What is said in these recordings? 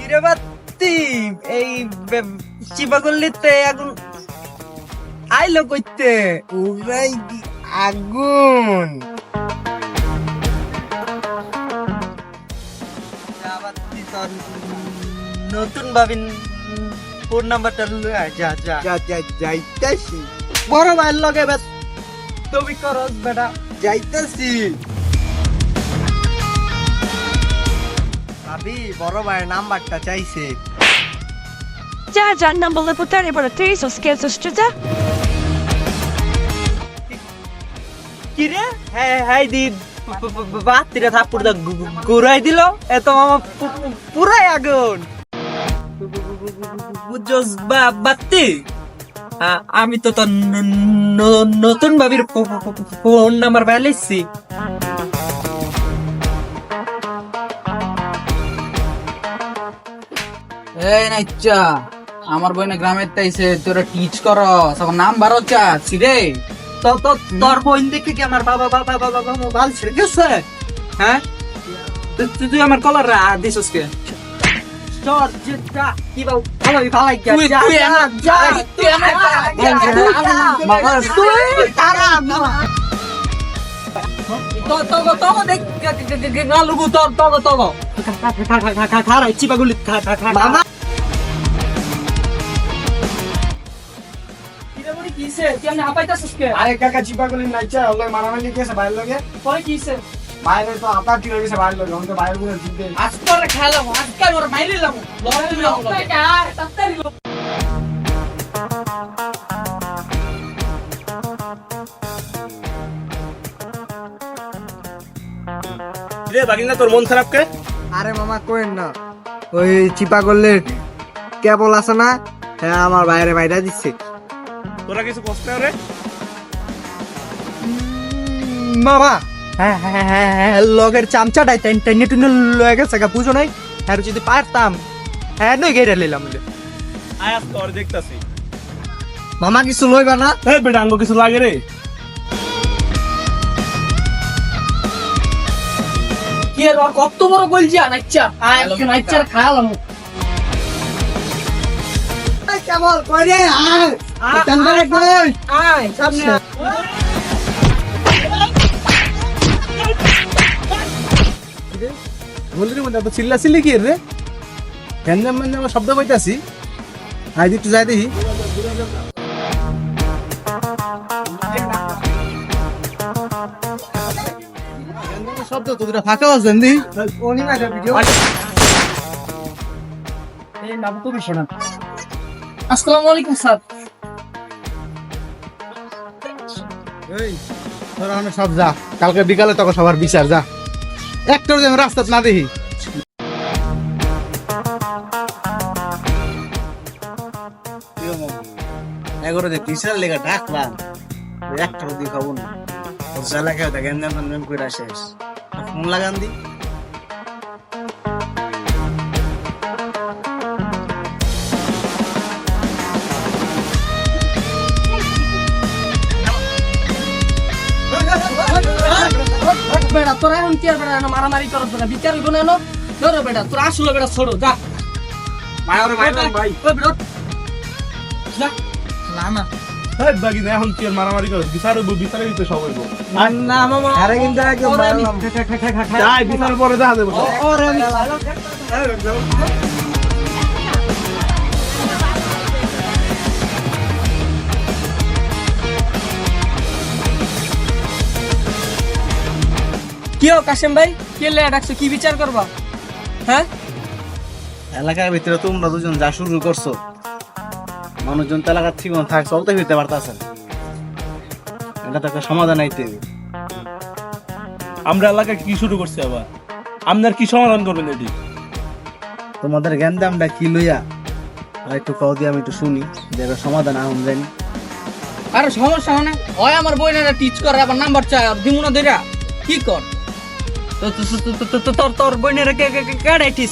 কিরে বাত্তি এই চিপাগল্লিতে এখন আইলো কইতে ওরাই আগুন। বাত্তি তোর নতুন ভাবিন ফোন নাম্বারটা লইয়া যা যা যাইতাছি বড় ভাইয়ের লগে বেশ তুমি করস বেটা যাইতাছি। ভাবি বড় ভাইয়ের নাম্বারটা চাইছে। Già, non volevo portare per te, so scherzo, scusa. কিরে হ্যাঁ হ্যাঁ দি বাত্তিরে থাপ্পড় দা ঘুরাই দিল এত মামা পুরাই আগুন বুঝছস বাত্তি আমি তো তোর নতুন ভাবির ফোন নাম্বার বেলেছি এই নাইচা আমার বইনে গ্রামের তাইছে তোরা টিচ কর সব নাম বারো চাচ্ছি রে। তোর বোন দেখে কি আমার বাবা বাবা বাবা বাবা বাল ছেড়ে গেছে হ্যাঁ তুই আমার কলার দিছস কে তোর যেটা কি বল ভালো ভালাই গেছে তুই যা তুই আমার মামা তুই তারা মামা তো দেখ গালুগু তো খারাই চিপাগুলি মামা আরে কাকা চিপাগুলি নাইচা ওলে মারামারি গেছে বাইরের লগে বাইরে তো আপনার কি গেছে বাইরের লগে আমাকে বাইরের গুলো জিতবে। আজকাল খেলাম আজকাল ওর মাইরিলাম রে বাগিনা তোর মন খারাপ কে? আরে মামা কোয়েন না, ওই চিপাগল্লির কেবল আছে না, হ্যাঁ আমার বাইরে বাইরে দিচ্ছে। তোরা কিছু কষ্ট রে? মামা হ্যাঁ হ্যাঁ হ্যাঁ হ্যাঁ লগের চামচাটাই টেনে টুনে লয়ে গেছে গা বুঝো নাই আর যদি পারতাম হ্যাঁ নই গেড়ে নিলাম আয়াস তোর দেখতাছি। মামা কিছু লইবা না? এই বেটা আঙ্গ কিছু লাগে রে? কি আর কত বড় বলছি নাইচা নাইচার খাওয়ালাম কেবল কইরে আয় টেনবারে কই আয় সামনে বললি মধ্যে এত চিল্লাচিল্লি কি রে? গ্যাঞ্জাম ম্যাঞ্জাম শব্দ পাইতাছি। আই একটু যাই দেখি। শব্দ তো দুটা ফাঁকা আছেন দি ওনি না ভিডিও এই নাম তো বিশনা আসসালামু আলাইকুম স্যার। এই তোরা অনেক সব যা, কালকে বিকালে তখন সবার বিচার যা। একটাও যেন রাস্তা না দেখি। এগারো যে বিশাল লেগে ডাকলাম, একটা দিয়ে খাবো না, ওর জ্বালা খেয়ে দেখেন নেম করে শেষ। ফোন লাগান দি বেটা তোরা এখন কি আর বেটা মারামারি করছ না বিচার হইব না এনো ধরো বেটা তোরা আসলো বেটা ছোড়ো যা মায়ের ভাই ভাই ওই বেটা যা না না এই বাগিনা এখন কি আর মারামারি করে? বিচার হইব, বিচারে দিতে সব হইব। না মামা আরে কিন্তু একদম মারলাম। যাই বিচার পরে দেখা দেবো সব। ওরে আমি কি ও কাশেম ভাই কে লে ডাকছো কি বিচার করবা হ্যাঁ? এলাকার ভিতরে তোমরা দুজন যা শুরু করছো, মানুষজন তো এলাকার ঠিক থাক চলতে ফিরতে পারতেছে না, এটা তো একটা সমাধান আইতে হবে। আমরা এলাকায় কি শুরু করছি আবার? আপনার কি সমাধান করবেন এটি? তোমাদের জ্ঞানদামটা কি লইয়া আর একটু কও দিয়ে আমি একটু শুনি, যে একটা সমাধান আহম জানি। আরে সমস্যা মানে ওই আমার বইনেরা টিচ করে আবার নাম্বার চায় আর দিমু না ধইরা কি কর তোর তোর বোনের কেডাই ঠিক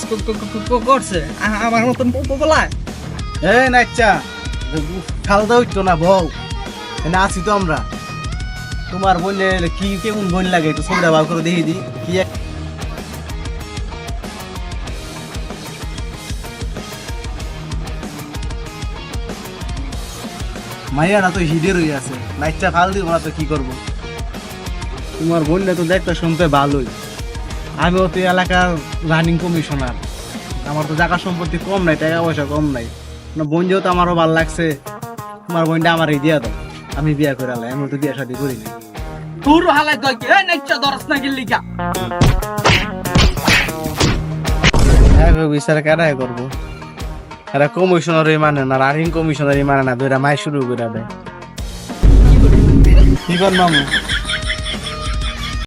করছে আমার মতন পোলা এই নাচ্চা খালদা হইতো না বউ, এনে আছি তো আমরা। তোমার বোনের কি কেমন বোন লাগে একটু ছবিটা বার করে দেখি দি কি মাইয়াটা তো হিডের হয়ে আছে, নাইটটা ফাল দিব না তো কি করবো? তোমার বোনটা তো দেখতে শুনতে ভালোই, আমিও তো এই এলাকার রানিং কমিশনার, আমার তো জায়গা সম্পত্তি কম নাই, টাকা পয়সা কম নাই। না বোন যেহেতু আমারও ভালো লাগছে, তোমার বোনটা আমার এই দিয়া দাও, আমি বিয়া করে আলাই, আমি তো বিয়া শাদি করি না। তোর হালাই দই কি নেচা দরস না গিল্লি কা বিচার কেডাই করবো? এরা কমিশনারই মানে না, রানিং কমিশনারই মানে না, দুইটা মাই শুরু করে দেয়। কি কর মামু?